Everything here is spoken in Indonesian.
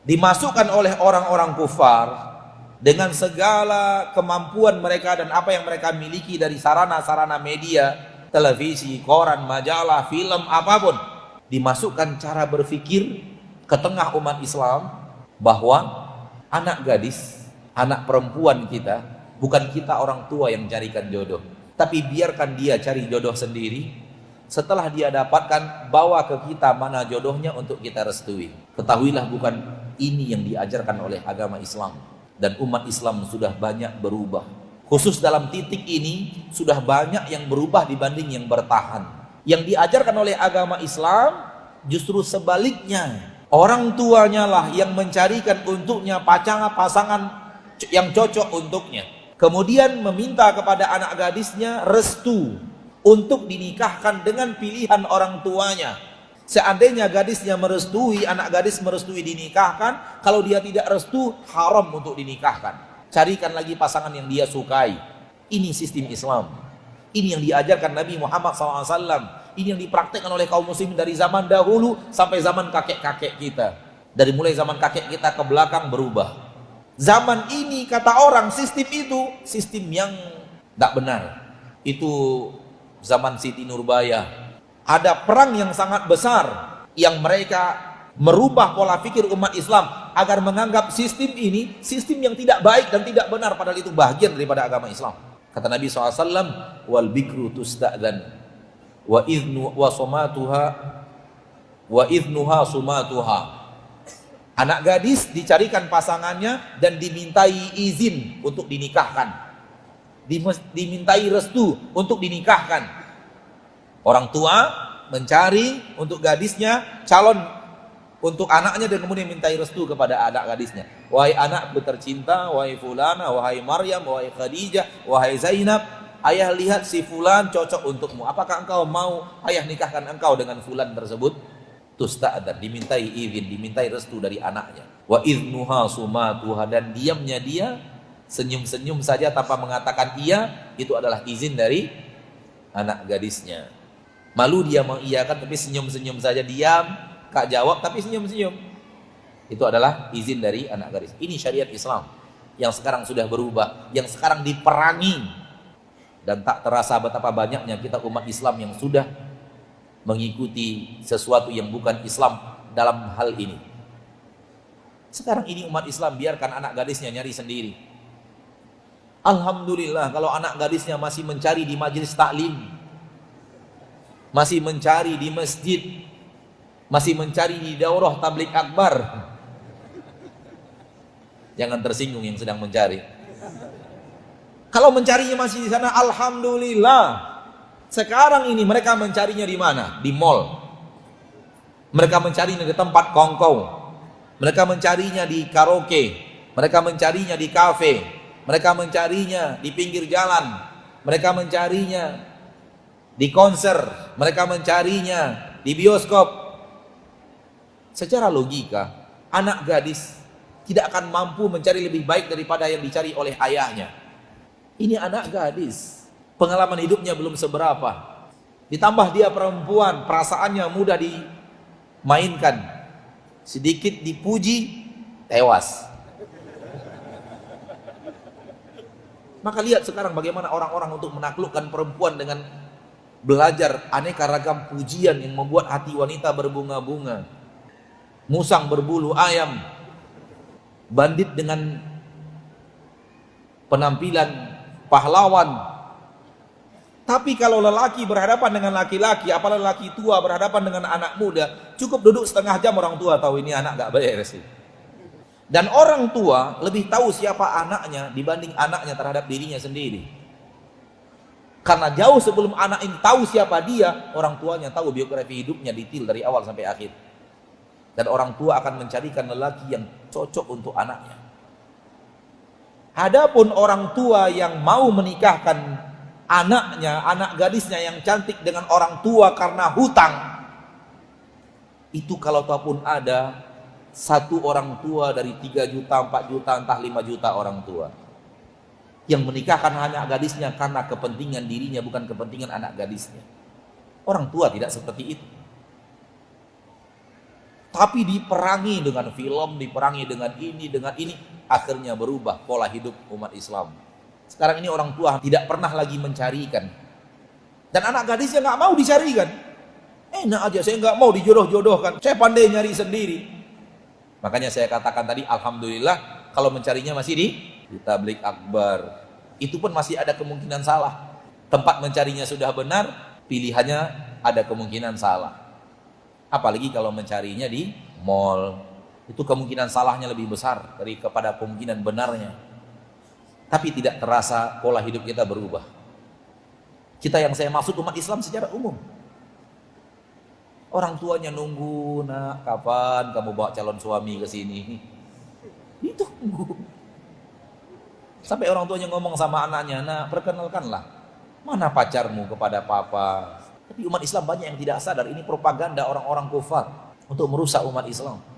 dimasukkan oleh orang-orang kufar dengan segala kemampuan mereka dan apa yang mereka miliki dari sarana-sarana media, televisi, koran, majalah, film, apapun, dimasukkan cara berpikir ke tengah umat Islam bahwa anak gadis, anak perempuan kita, bukan kita orang tua yang carikan jodoh, tapi biarkan dia cari jodoh sendiri. Setelah dia dapatkan, bawa ke kita mana jodohnya untuk kita restui. Ketahuilah bukan ini yang diajarkan oleh agama Islam. Dan umat Islam sudah banyak berubah. Khusus dalam titik ini sudah banyak yang berubah dibanding yang bertahan. Yang diajarkan oleh agama Islam justru sebaliknya. Orang tuanya lah yang mencarikan untuknya pasangan yang cocok untuknya. Kemudian meminta kepada anak gadisnya restu untuk dinikahkan dengan pilihan orang tuanya. Seandainya gadisnya merestui, anak gadis merestui dinikahkan, kalau dia tidak restu, haram untuk dinikahkan. Carikan lagi pasangan yang dia sukai. Ini sistem Islam. Ini yang diajarkan Nabi Muhammad SAW. Ini yang dipraktikkan oleh kaum muslimin dari zaman dahulu sampai zaman kakek-kakek kita. Dari mulai zaman kakek kita ke belakang berubah. Zaman ini kata orang sistem itu sistem yang tidak benar. Itu zaman Siti Nurbaya. Ada perang yang sangat besar yang mereka merubah pola pikir umat Islam agar menganggap sistem ini sistem yang tidak baik dan tidak benar, padahal itu bagian daripada agama Islam. Kata Nabi SAW, wal bikru tusta'dan wa idnu wa somatuha wa idnuha sumatuha. Anak gadis dicarikan pasangannya dan dimintai izin untuk dinikahkan, dimintai restu untuk dinikahkan. Orang tua mencari untuk gadisnya calon untuk anaknya dan kemudian mintai restu kepada anak gadisnya. Wahai anakku tercinta, wahai fulana, wahai Maryam, wahai Khadijah, wahai Zainab, ayah lihat si fulan cocok untukmu. Apakah engkau mau ayah nikahkan engkau dengan fulan tersebut? Tusta'dan, dimintai izin, dimintai restu dari anaknya. Wa idnuha sumatuha, dan diamnya dia senyum-senyum saja tanpa mengatakan iya, itu adalah izin dari anak gadisnya. Malu dia mengiyakan tapi senyum-senyum saja, diam, kak jawab tapi senyum-senyum. Itu adalah izin dari anak gadis. Ini syariat Islam yang sekarang sudah berubah, yang sekarang diperangi. Dan tak terasa betapa banyaknya kita umat Islam yang sudah mengikuti sesuatu yang bukan Islam dalam hal ini. Sekarang ini umat Islam biarkan anak gadisnya nyari sendiri. Alhamdulillah kalau anak gadisnya masih mencari di majelis taklim, masih mencari di masjid, masih mencari di daurah tabligh akbar. Jangan tersinggung yang sedang mencari. Kalau mencarinya masih di sana, alhamdulillah. Sekarang ini mereka mencarinya di mana? Di mall. Mereka mencarinya di tempat kongkow. Mereka mencarinya di karaoke. Mereka mencarinya di kafe. Mereka mencarinya di pinggir jalan. Mereka mencarinya di konser, mereka mencarinya di bioskop. Secara logika, anak gadis tidak akan mampu mencari lebih baik daripada yang dicari oleh ayahnya. Ini anak gadis, pengalaman hidupnya belum seberapa. Ditambah dia perempuan, perasaannya mudah dimainkan. Sedikit dipuji, tewas. Maka lihat sekarang bagaimana orang-orang untuk menaklukkan perempuan dengan belajar aneka ragam pujian yang membuat hati wanita berbunga-bunga. Musang berbulu ayam, bandit dengan penampilan pahlawan. Tapi kalau lelaki berhadapan dengan laki-laki, apalagi lelaki tua berhadapan dengan anak muda, cukup duduk setengah jam orang tua tahu ini anak gak beres. Dan orang tua lebih tahu siapa anaknya dibanding anaknya terhadap dirinya sendiri. Karena jauh sebelum anak ini tahu siapa dia, orang tuanya tahu biografi hidupnya detail dari awal sampai akhir. Dan orang tua akan mencarikan lelaki yang cocok untuk anaknya. Adapun orang tua yang mau menikahkan anaknya, anak gadisnya yang cantik dengan orang tua karena hutang, itu kalau ataupun ada satu orang tua dari 3 juta, 4 juta, entah 5 juta orang tua yang menikahkan hanya gadisnya karena kepentingan dirinya, bukan kepentingan anak gadisnya. Orang tua tidak seperti itu. Tapi diperangi dengan film, diperangi dengan ini, akhirnya berubah pola hidup umat Islam. Sekarang ini orang tua tidak pernah lagi mencarikan. Dan anak gadisnya nggak mau dicarikan. Enak aja, saya nggak mau dijodoh-jodohkan. Saya pandai nyari sendiri. Makanya saya katakan tadi, alhamdulillah kalau mencarinya masih di tablik akbar. Itu pun masih ada kemungkinan salah. Tempat mencarinya sudah benar, pilihannya ada kemungkinan salah. Apalagi kalau mencarinya di mall, itu kemungkinan salahnya lebih besar daripada kemungkinan benarnya. Tapi tidak terasa pola hidup kita berubah. Kita yang saya maksud umat Islam secara umum. Orang tuanya nunggu, nak, kapan kamu bawa calon suami ke sini? Itu nunggu. Sampai orang tuanya ngomong sama anaknya, nak, perkenalkanlah, mana pacarmu kepada papa? Tapi umat Islam banyak yang tidak sadar, ini propaganda orang-orang kufar untuk merusak umat Islam.